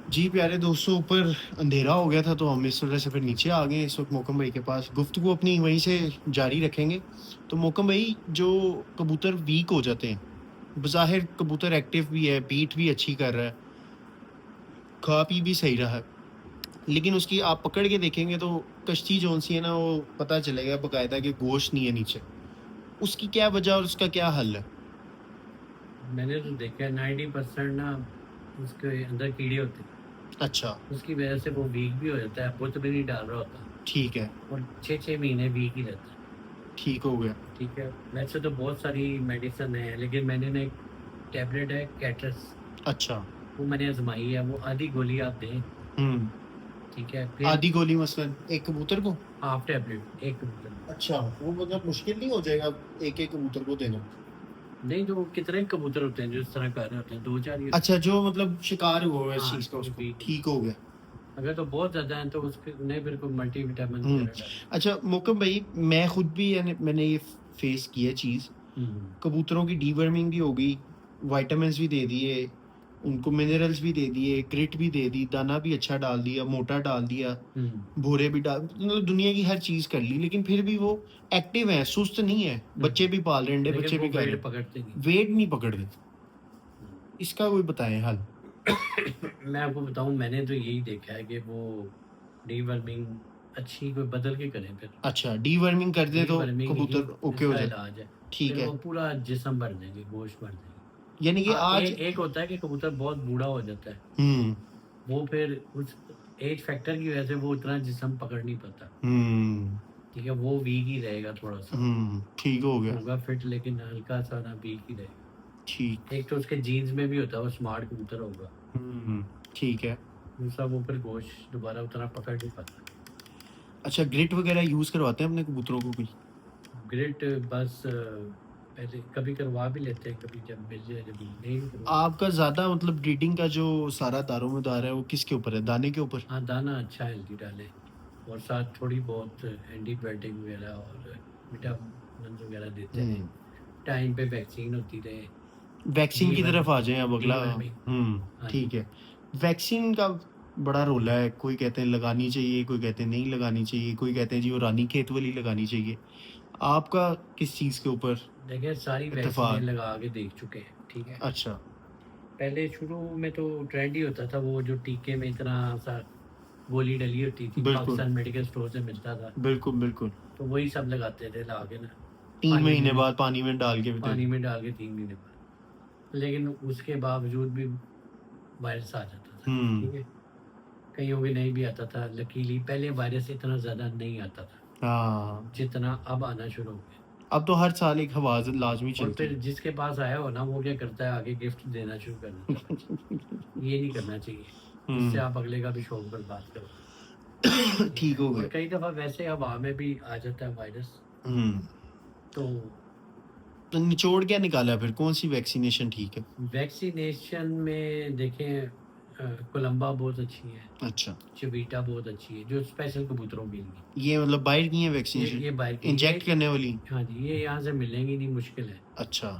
जी प्यारे दोस्तों, ऊपर अंधेरा हो गया था तो हम इस वजह से फिर नीचे आ गए इस वक्त मोकम भाई के पास। गुफ्तगू अपनी वहीं से जारी रखेंगे। तो मोकम भाई, जो कबूतर वीक हो जाते हैं, बज़ाहिर कबूतर एक्टिव भी है, बीट भी अच्छी कर रहा है, खा पी भी सही रहा है, लेकिन उसकी आप पकड़ के देखेंगे तो कश्ती जोन सी है ना, वो पता चलेगा बकायदा कि गोश्त नहीं है नीचे। उसकी क्या वजह और उसका क्या हल है? मैंने तो देखा है 90% ना उसके अंदर कीड़े होते हैं। अच्छा। उसकी वजह से वो वीक भी हो जाता है, बुत भी नहीं डाल रहा होता ठीक है। और 6-6 महीने वीक ही रहता है। ठीक हो गया। ठीक है, वैसे तो बहुत सारी मेडिसिन है, लेकिन मैंने ना एक टैबलेट है कैटरस, अच्छा। वो मैंने आजमाई है। वो आधी गोली आप दें, हम्म। ठीक है, फिर आधी गोली मसलन एक कबूतर को? हाफ टैबलेट एक कबूतर को। अच्छा, वो मतलब मुश्किल नहीं हो जाएगा एक एक कबूतर को देना? नहीं, तो कितने कबूतर होते हैं जो इस तरह कर रहे होते हैं, 2-4 ही होते अच्छा, जो मतलब शिकार हुआ है हैं। इस हाँ, चीज का, जो उसको वीक, ठीक हो गया। अगर तो बहुत ज्यादा है तो उसके उन्हें फिर कोई मल्टी विटामिन हम्म। वगैरह डालना अच्छा मोकम भाई, मैं खुद भी यानी मैंने ये फेस किया चीज। चाहिए। कबूतरों की डीवर्मिंग भी हो गई, वाइटामिन्स भी दे दिए, उनको मिनरल्स भी दे दिए, ग्रिट भी दे दी, दाना भी अच्छा डाल दिया, मोटा डाल दिया, हम्म भूरे भी डाल, मतलब दुनिया की हर चीज कर ली, लेकिन फिर भी वो एक्टिव है, सुस्त नहीं है, बच्चे भी पाल रहे हैं, अंडे लेकिन बच्चे वो भी कर रहे वेट हैं, पकड़ते नहीं। वेट नहीं पकड़ रहे। इसका कोई बताएं हल। मैं आपको बताऊं, मैंने तो यही देखा है कि वो डीवर्मिंग अच्छी कोई बदल के करें फिर। अच्छा, डीवर्मिंग कर दे तो डीवर्मिंग ही कबूतर ओके हो इसका जाए? इलाज है। ठीक फिर है। वो पूरा जिस्म भर देंगे, गोश्त भर देंगे। यानी कि हाँ, आज। एक होता है कि कबूतर बहुत बूढ़ा हो जाता है, हम्म। वो फिर उस एज फैक्टर की वजह से वो उतना जिस्म पकड़ नहीं पाता। हम्म। ठीक है, वो वीक ही रहेगा थोड़ा सा, ठीक हो गया। होगा फिट लेकिन हल्का सा ना वीक ही रहेगा। ठीक। एक तो उसके जीन्स में भी होता है, वो स्मार्ट कबूतर होगा। हम्म। ठीक है। दूसरा, वो फिर गोश्त दोबारा उतना पकड़ नहीं पाता। अच्छा, ग्रिट वगैरह यूज करवाते हैं अपने कबूतरों को कोई? ग्रिट बस पहले कभी करवा भी लेते हैं, कभी जब मिल जाए, जब नहीं भी करवा। आपका ज्यादा मतलब ब्रीडिंग का जो सारा दारोमदार है वो किसके ऊपर है, दाने के ऊपर? हाँ, दाना अच्छा हेल्दी डालें, और साथ थोड़ी बहुत एंटीबायोटिक वगैरह और विटामिन वगैरह देते रहें। हम्म। टाइम पे वैक्सीन होती रहे। वैक्सीन की तरफ आ जाएं अब अगला। डीवर्मिंग। हाँ जी। ठीक है। वैक्सीन का बड़ा रोल है, कोई कहते हैं लगानी चाहिए, कोई कहते हैं नहीं लगानी चाहिए, कोई कहते हैं जी वो रानी खेत वाली लगानी चाहिए। आपका किस चीज के ऊपर देखिए, सारी वैक्सीनें इत्तेफाक? लगा के देख चुके हैं, ठीक है। अच्छा। पहले शुरू में तो ट्रेंड ही होता था, वो जो टीके में इतना सा गोली डली होती थी, बिल्कुल पाकिस्तान मेडिकल स्टोर से मिलता था, बिल्कुल बिल्कुल। तो वही सब लगाते थे ला के ना। तीन पानी महीने में बाद पानी में डाल के भी दे पानी दो। में डाल के 3 महीने बाद। लेकिन उसके बावजूद भी वायरस आ जाता था, हम्म। ठीक है। कईयों के नहीं भी आता था, लकीली पहले वायरस इतना ज़्यादा नहीं आता था हाँ। जितना अब आना शुरू हो गया। अब तो हर साल एक हवा लाजमी और चलती फिर जिसके पास आया हो ना, वो क्या करता है, आगे गिफ्ट देना शुरू कर देता है बच्चे। है। ये नहीं करना चाहिए, इससे हम्म। आप अगले का भी शौक बर्बाद करो। ठीक ठीक है, हो और गया। कई दफ़ा वैसे हवा में भी आ जाता है वायरस। हम्म। तो तो निचोड़ क्या निकाला फिर, कौन सी वैक्सीनेशन ठीक है? वैक्सीनेशन में देखें, कोलंबा बहुत अच्छी है, अच्छा। चिवीटा बहुत अच्छी है, जो स्पेशल कबूतरों के लिए। ये मतलब बाहर की है ये वैक्सीनेशन? ये बाहर की ये। इंजेक्ट करने वाली? हाँ जी, ये यहाँ से मिलेंगी नहीं, मुश्किल है, अच्छा।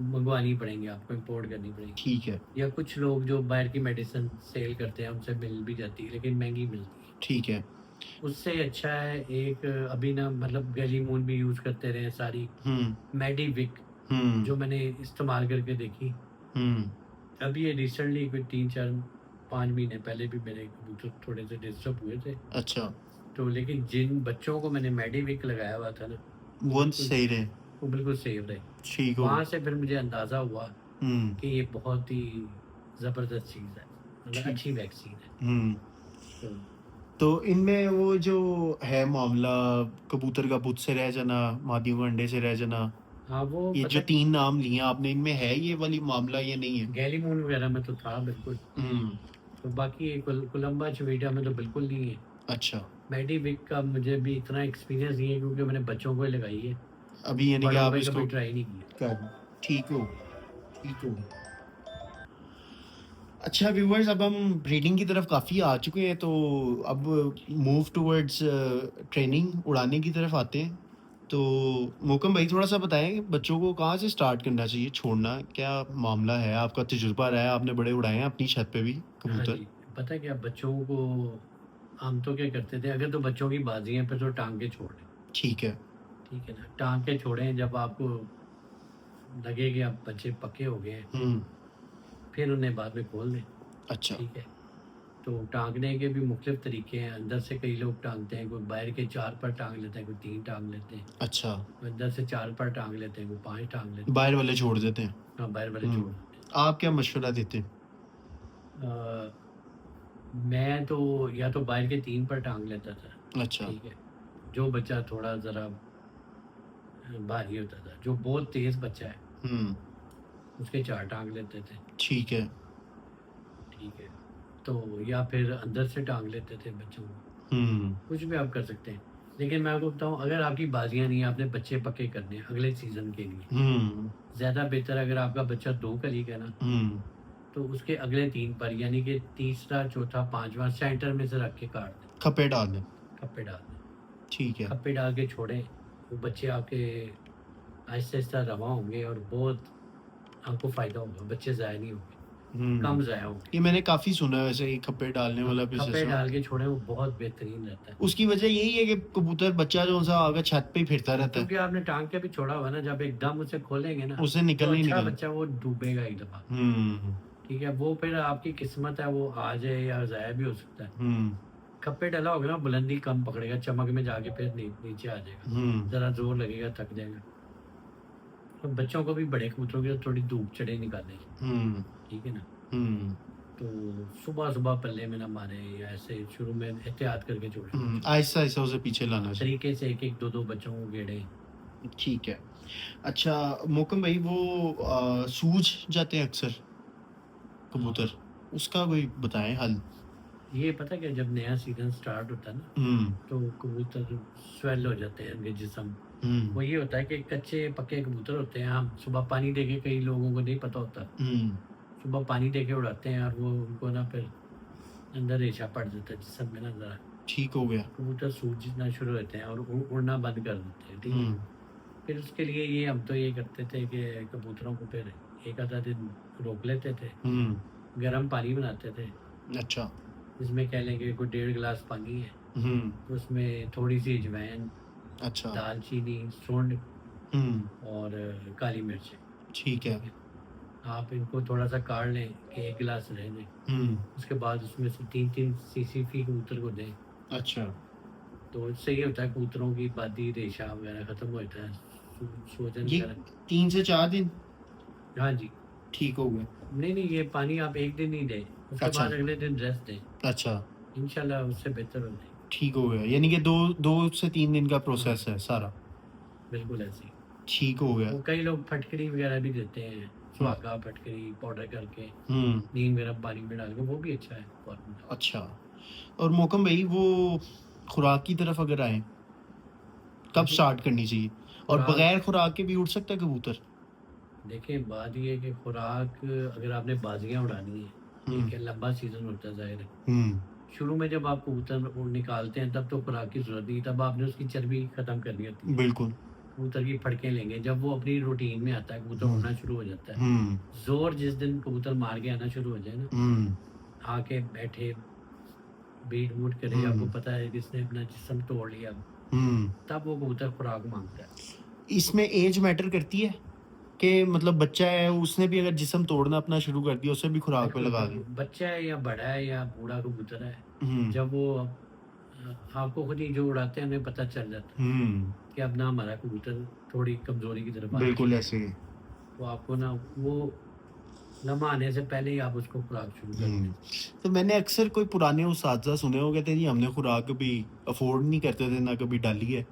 मंगवानी पड़ेंगी आपको, इम्पोर्ट करनी पड़ेगी। ठीक है। या कुछ लोग जो बाहर की मेडिसिन सेल करते हैं, उनसे मिल भी जाती है, लेकिन महंगी मिलती है। ठीक है। उससे अच्छा है एक, अभी ना मतलब गैली मून भी यूज़ करते रहे सारी, हम्म। मेडिविक, हम्म। जो मैंने इस्तेमाल करके देखी। हम्म। अभी ये रिसेंटली कोई 3-4-5 महीने पहले भी मेरे कबूतर थोड़े से डिस्टर्ब हुए थे। अच्छा। तो लेकिन जिन बच्चों को मैंने मेडिविक लगाया हुआ था ना, वो वो बिल्कुल सही रहे? वो बिल्कुल सेफ रहे। ठीक हो वहाँ गया। से फिर मुझे अंदाज़ा हुआ हम्म। कि ये बहुत ही ज़बरदस्त चीज़ है, मतलब ठीक। अच्छी वैक्सीन है। हम्म। तो तो इनमें वो जो है मामला, कबूतर का बुत से रह जाना, मादियों का अंडे से रह जाना, हाँ, वो ये जो पता, 3 नाम लिए आपने, इनमें है ये वाली मामला या नहीं है? गैली मून वगैरह में तो था बिल्कुल। हम्म। तो बाकी ये कोलंबा चवीटा में तो बिल्कुल नहीं है। अच्छा। मेडिविक का मुझे भी इतना एक्सपीरियंस नहीं है, क्योंकि मैंने बच्चों को ही लगाई है, अभी यानी कि बड़ों आप पे इसको कभी ट्राई नहीं किया। कर ठीक हो। ठीक हो। अच्छा व्यूवर्स, अब हम ब्रीडिंग की तरफ काफ़ी आ चुके हैं, तो अब मूव टूवर्ड्स ट्रेनिंग, उड़ाने की तरफ आते हैं। तो मोकम भाई थोड़ा सा बताएं बच्चों को कहाँ से स्टार्ट करना चाहिए, छोड़ना क्या मामला है? आपका तजुर्बा रहा है, आपने बड़े उड़ाए हैं अपनी छत पे भी हाँ कबूतर। जी, पता है क्या, बच्चों को हम तो क्या करते थे, अगर तो बच्चों की बाजी है फिर तो टांग के छोड़ दें। ठीक है। ठीक है ना, टांग के छोड़ें, जब आपको लगे कि अब बच्चे पक्के हो गए हैं हुँ, फिर उन्हें बाद में खोल दें। अच्छा, ठीक है, तो टांगने के भी मुख्तलिफ तरीके हैं। अंदर से कई लोग टांगते हैं, कोई बाहर के 4 पर टांग लेते हैं, कोई 3 टांग लेते हैं, अच्छा, कोई अंदर से 4 पर टांग लेते हैं, कोई 5 टांग लेते हैं। बाहर वाले छोड़ देते हैं। हाँ, बाहर वाले छोड़ हुँ, देते हैं। आप क्या मशवरा देते हैं? अ, मैं तो या तो बाहर के 3 पर टांग लेता था। अच्छा, ठीक है, जो बच्चा थोड़ा ज़रा भारी होता था, जो बहुत तेज़ बच्चा है हुँ, उसके 4 टांग लेते थे। ठीक है। ठीक है, तो या फिर अंदर से टांग लेते थे बच्चों को। हुँ, कुछ भी आप कर सकते हैं। लेकिन मैं आपको बताऊँ, अगर आपकी बाजियाँ नहीं हैं, आपने बच्चे पक्के करने हैं अगले सीज़न के लिए, हुँ, ज़्यादा बेहतर अगर आपका बच्चा 2 कली का है ना, हुँ, तो उसके अगले 3 पर यानी कि तीसरा, चौथा, 5वां सेंटर में से रख के काट दें, खप्पे डाल दें। खप्पे डाल दें। ठीक है। खप्पे डाल के छोड़ें, वो बच्चे आपके आहिस्ता-आहिस्ता रवां होंगे और बहुत आपको फ़ायदा होगा, बच्चे ज़ाया नहीं होंगे, कम हुँ, ज़ाया होंगे। ये मैंने काफ़ी सुना है वैसे ये खप्पे डालने हाँ, वाला भी खप्पे सिस्टम। डाल के छोड़ें, वो बहुत बेहतरीन रहता है। उसकी वजह यही है कि कबूतर बच्चा जो-सा आगे छत पे ही फिरता रहता है, क्योंकि आपने टाँग के भी छोड़ा हुआ है ना, जब एकदम उसे खोलेंगे ना, उसे जो निकलना ही अच्छा निकलना। बच्चा है वो डूबेगा एक दफ़ा। हुँ, ठीक है, वो फिर आपकी किस्मत है, वो आ जाए या ज़ाया भी हो सकता है। हुँ, खप्पे डला होगा ना, बुलंदी कम पकड़ेगा, चमक में जाके फिर नीचे आ जाएगा। हुँ, ज़रा ज़ोर लगेगा, थक जाएगा। और बच्चों को भी बड़े कबूतरों की तो थोड़ी धूप चढ़े निकालें। हुँ, ठीक है ना? हुँ, तो सुबह-सुबह पल्ले में ना मारें या ऐसे शुरू में एहतियात करके छोड़ें हुँ, बच्चों को। आहिस्ता-आहिस्ता उसे पीछे हाँ, लाना चाहिए। तरीके से 1-1, 2-2 बच्चों को गेड़ें। ठीक है। अच्छा, मोहकम भाई वो सूज जाते हैं अक्सर कबूतर, हाँ, उसका कोई बताएँ हल? ये पता है क्या, जब नया सीज़न स्टार्ट होता है ना, हुँ, तो कबूतर स्वेल हो जाते हैं, उनके जिस्म। हुँ, वो ये होता है कि कच्चे पक्के कबूतर होते हैं, हम सुबह पानी दे के, कई लोगों को नहीं पता होता, हुँ, सुबह पानी दे के उड़ाते हैं और वो उनको ना फिर अंदर रेशा पड़ जाता है जिस्म में ना ज़रा, ठीक हो गया। कबूतर सूजना शुरू होते हैं और उड़ना बंद कर देते हैं। ठीक है, हुँ, फिर उसके लिए ये हम तो ये करते थे कि कबूतरों को फिर एक आधा दिन रोक लेते थे, हुँ, गर्म पानी बनाते थे, अच्छा, जिसमें कह लें कि कोई 1.5 गिलास पानी है, हुँ, तो उसमें थोड़ी सी अजवाइन, अच्छा, दालचीनी, सूंड हुँ, और काली मिर्च। ठीक है। ठीक है, आप इनको थोड़ा-सा काढ़ लें कि 1 गिलास रह जाए। हुँ, उसके बाद उसमें से 3-3 सीसी फी कबूतर को दें, अच्छा, तो इससे ये होता है कबूतरों की बादी, रेशा वगैरह खत्म हो जाता है, सूजन ये वगैरह। 3 से 4 दिन हाँ जी। ठीक हो गए। नहीं, नहीं, ये पानी आप 1 दिन ही दें, उसके अच्छा, बाद अगले दिन रेस्ट दें, अच्छा, इंशाल्लाह उससे बेहतर हो जाएगी। ठीक हो गया, यानी कि 2 से 3 दिन का हाँ, प्रोसेस है सारा, बिल्कुल ऐसे ही। ठीक हो गया। वो कई लोग फटकरी वगैरह भी देते हैं, हुँ, सुहागा फटकरी पाउडर करके, हुँ, नीम गर्म पानी में डाल के, वो भी अच्छा है फॉर्मूला। अच्छा। और मोहकम भाई वो खुराक की तरफ अगर आएँ, हाँ कब जी, स्टार्ट करनी चाहिए? और खुराक, बगैर खुराक के भी उड़ सकता है कबूतर? देखिए बात ये है कि खुराक, अगर आपने बाजियाँ उड़ानी है, हुँ, ठीक है, लंबा सीज़न होता है ज़ाहिर है। हुँ, शुरू में जब आप कबूतर निकालते हैं तब तो खुराक की ज़रूरत नहीं, तब आपने उसकी चर्बी ख़त्म करनी होती है। बिल्कुल। कबूतर की फड़कें लेंगे, जब वो अपनी रूटीन में आता है, कबूतर हुँ, उड़ना शुरू हो जाता है। हुँ, ज़ोर जिस दिन कबूतर मार के आना शुरू हो जाए ना, हुँ, आके बैठे, बीट-बूट करे, आपको हुँ, पता है कि इसने अपना जिस्म तोड़ लिया, हुँ। तब वो कबूतर खुराक माँगता है। इसमें ऐज मैटर करती है? कि मतलब बच्चा है, उसने भी अगर जिस्म तोड़ना अपना शुरू कर दिया, उसे भी खुराक पे बिल्कुल, लगा दें? बिल्कुल, बच्चा है या बड़ा है या बूढ़ा कबूतर है, हुँ, जब वो आपको खुद ही जो उड़ाते हैं उन्हें पता चल जाता है हुँ, कि अब ना हमारा कबूतर थोड़ी कमज़ोरी की तरफ आ बिल्कुल चुका है। ऐसे ही। तो आपको ना वो लम्हा आने से पहले ही आप उसको खुराक शुरू कर दें। हुँ, तो मैंने अक्सर कोई पुराने उस्ताद सुने हो, कहते हैं जी हमने खुराक कभी अफ़ोर्ड नहीं करते थे, ना कभी डाली है।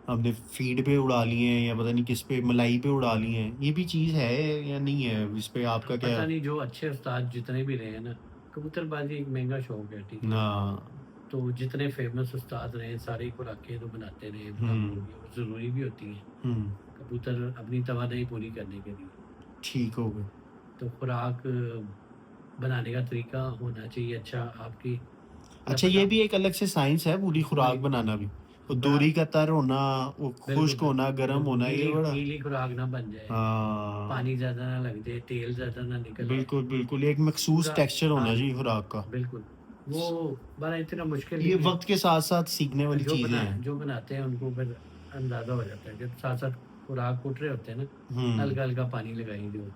हमने फ़ीड पे उड़ा लिए हैं या पता नहीं किस पे, मलाई पे उड़ा लिए हैं। ये भी चीज़ है या नहीं है? इस पे आपका क्या? पता नहीं, जो अच्छे उस्ताद जितने भी रहे हैं ना, कबूतरबाज़ी एक महँगा शौक है, ठीक है? हाँ, तो जितने फ़ेमस उस्ताद रहे हैं, सारी खुराकें तो बनाते रहे हैं कबूतरों हुँ, की, और ज़रूरी भी होती हैं, हुँ, कबूतर अपनी तवानाई पूरी करने के लिए। ठीक हो गया। तो खुराक बनाने का तरीका होना चाहिए अच्छा आपकी, या अच्छा, ये पता, भी एक अलग से साइंस है पूरी खुराक पूरी बनाना भी। वो बड़ा, दोरी का तर होना, वो बिल्कुल, खुश्क होना, बिल्कुल, गरम बिल्कुल, होना, ये गीली बड़ा। गीली खुराक ना बन जाए, हाँ, पानी ज़्यादा ना लग जाए, तेल ज़्यादा ना निकल आए, बिल्कुल, बिल्कुल, एक मखसूस पूरा, टेक्सचर हाँ होना जी, चाहिए खुराक का। बिल्कुल। वो बड़ा इतना मुश्किल ये नहीं है। वक्त के साथ साथ सीखने वाली चीजें हैं। जो बनाते हैं उनको फिर अंदाज़ा हो जाता है, जब साथ-साथ खुराक कूट रहे होते हैं ना, हम्म हल्का-हल्का पानी लगाएँगे वो,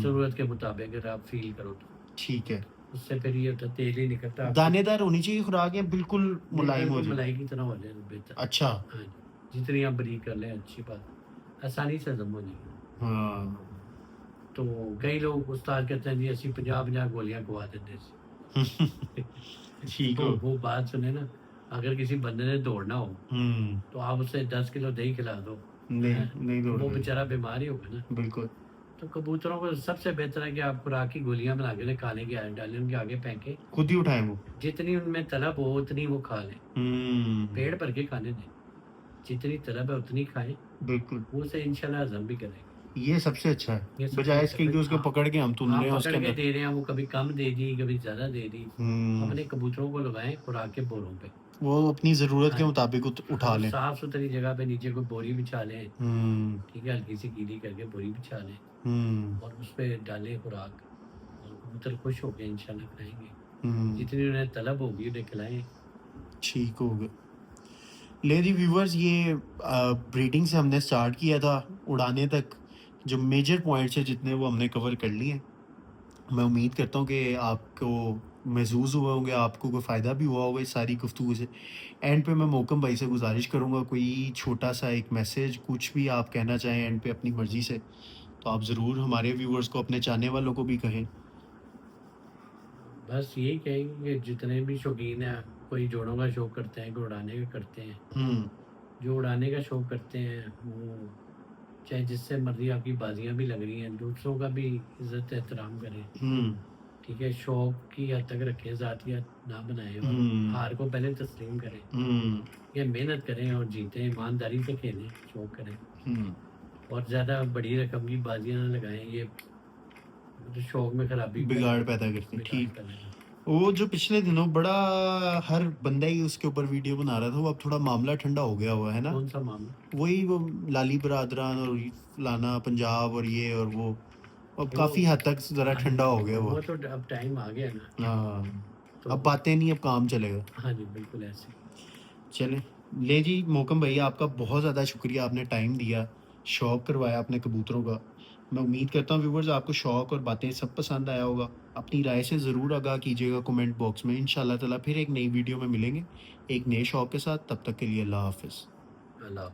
ज़रूरत के मुताबिक अगर आप फ़ील करो तो। ठीक है। उससे फिर ये होता है तेल ही निकलता है आपकी, दानेदार होनी चाहिए खुराक या बिल्कुल नहीं मुलायम हो बिल्कुल जाए? मलाई की तरह हो जाए तो बेहतर है। अच्छा। हाँ जी, जितनी आप बारीक कर लें अच्छी बात है, आसानी से हज़म हो जाएगी। हाँ। तो कई लोग उस्ताद कहते हैं जी ਅਸੀਂ 50-50 गोलियाँ खवा देते ਸੀ। ठीक हो। वो बात सुने ना, अगर किसी बंदे ने दौड़ना हो, हम्म तो आप उसे 10 किलो दही खिला दो, नहीं, हैं? नहीं दौड़ वो रहे। बेचारा बीमार ही होगा ना। बिल्कुल। तो कबूतरों को सबसे बेहतर है कि आप खुराक की गोलियाँ बना के उन्हें खाने की आदत डालें, उनके आगे फेंकें, खुद ही उठाएं वो। जितनी उनमें तलब हो उतनी वो खा लें, पेट हम्म भर के खाने दें, जितनी तलब है उतनी खाएँ, बिल्कुल। वो उसे इंशाल्लाह हज़म भी करेंगे। ये सबसे अच्छा है, ये सबसे बजाय अच्छा इसके कि फिर उसको हाँ, पकड़ के हम तुन हाँ, रहे हैं पकड़ उसके के अंदर। दे रहे हैं, वो कभी कम दे दी, कभी ज़्यादा दे दी। हम्म अपने कबूतरों को लगाएँ खुराक के बोरों पे। वो अपनी जरूरत हाँ के जी, मुताबिक हाँ, उठा लें। साफ-सुथरी जगह पे नीचे कोई बोरी बिछा लें, हम्म ठीक है, हल्की सी गीली करके बोरी बिछा लें हम्म और उस पे डालें खुराक और कबूतर खुश होके इंशाल्लाह खाएँगे। हम्म जितनी उन्हें तलब होगी उन्हें खिलाएँ। ठीक हो गया। ले जी व्यूवर्स, ये ब्रीडिंग से हमने स्टार्ट किया था उड़ाने तक, जो मेजर पॉइंट्स है जितने वो हमने कवर कर लिए हैं। मैं उम्मीद करता हूँ कि आपको महसूस हुए होंगे, आपको कोई फ़ायदा भी हुआ होगा इस सारी गुफ्तगू से। एंड पे मैं मोहकम भाई से गुजारिश करूँगा, कोई छोटा सा एक मैसेज कुछ भी आप कहना चाहें एंड पे अपनी मर्ज़ी से, तो आप ज़रूर हमारे व्यूवर्स को, अपने चाहने वालों को भी कहें। बस यही कहेंगे कि जितने भी शौकीन हैं, कोई जोड़ों का शौक करते हैं, कोई उड़ाने का करते हैं। हुँ, जो उड़ाने का शौक करते हैं वो चाहे जिससे मर्ज़ी आपकी बाजियाँ भी लग रही हैं, दूसरों का भी इज़्ज़त एहतराम करें, हुँ, ठीक है? शौक की हद तक रखें, ज़ातियत ना बनाएँ और हुँ, हार को पहले तस्लीम करें। हुँ, ये मेहनत करें और जीतें, ईमानदारी से खेलें, शौक करें हुँ। और ज़्यादा बड़ी रकम की बाजियाँ ना लगाएँ, ये मतलब शौक में खराबी बिगाड़ पैदा करते हैं, बिगाड़ ठीक। पैदा करता है। वो जो पिछले दिनों बड़ा हर बंदा ही उसके ऊपर वीडियो बना रहा था, वो अब थोड़ा मामला ठंडा हो गया हुआ है ना? कौन-सा मामला? वही वो लाली बिरादरान और ये फलाना पंजाब और ये और वो, अब वो काफ़ी हद तक ज़रा हाँ ठंडा जी, हो गया वो। वो तो अब टाइम आ गया ना, हाँ, तो अब बातें नहीं, अब काम चलेगा। हाँ जी, बिल्कुल ऐसे ही। चलें, ले जी मोहकम भैया, आपका बहुत ज़्यादा शुक्रिया, आपने टाइम दिया, शौक करवाया अपने कबूतरों का। मैं उम्मीद करता हूँ व्यूअर्स आपको शौक और बातें सब पसंद आया होगा। अपनी राय से ज़रूर आगाह कीजिएगा कमेंट बॉक्स में। इंशाअल्लाह ताला फिर एक नई वीडियो में मिलेंगे, एक नए शौक के साथ। तब तक के लिए अल्लाह हाफ़िज़। अल्लाह